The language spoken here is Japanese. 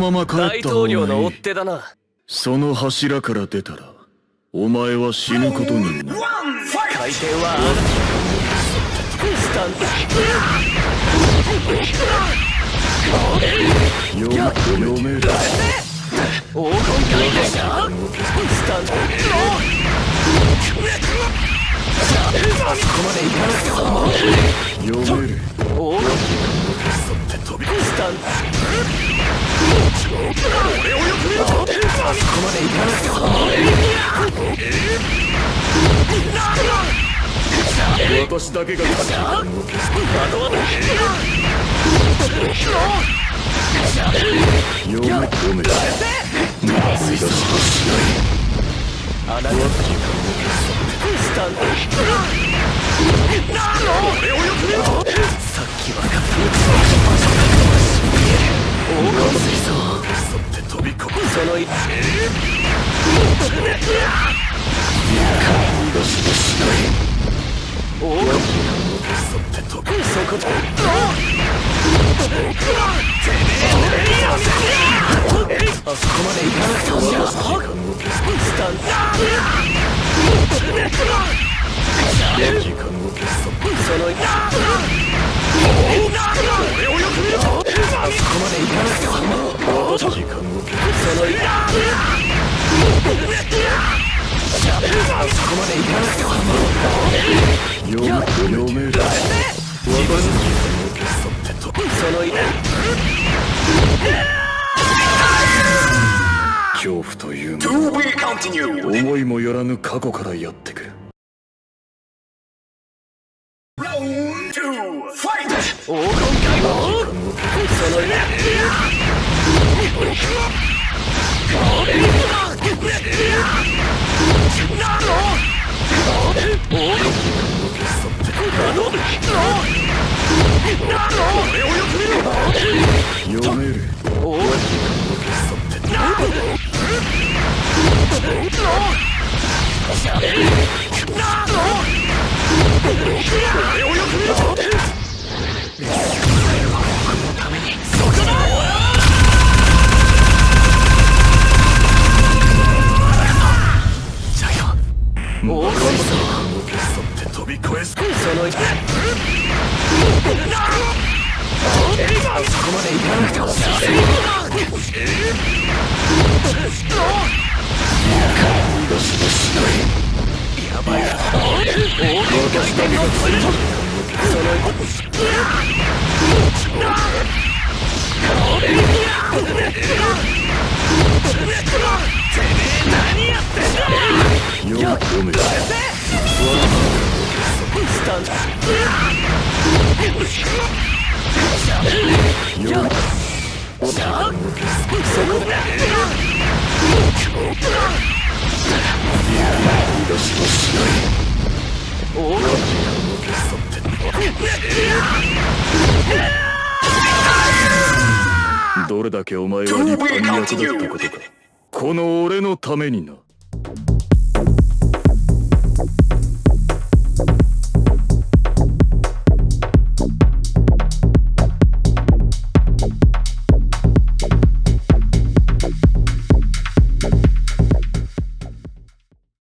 まま帰った方がいい。大統領の追っ手だな。その柱から出たらお前は死ぬことになる。回転はスタンド。読める。黄金回転スタンド。あそこまでいかなくても読める。黄金スタンド。俺をよく見ろ。あそこまでいかなくても私だけが勝つ。読めまずいだしもしない。あなたスタンド。俺をよく見ろ。さっき分かった黄金水槽って飛び込む。その一出しもしない。黄金って飛ぶ。そこあそこまでいかなくてもスタンド。その俺をよく見ろ。あそこまでいかなくてもそのあそこまでいかなくても読める。その恐怖というもの思いもよらぬ過去からやってくる。黄金回廊。その読める。飛び越えそのあそこまでいかなくてもやばい。私だけがついた。その何やってんだ。読める。スタンド。どれだけお前は立派に役立ったことか。この俺のためにな。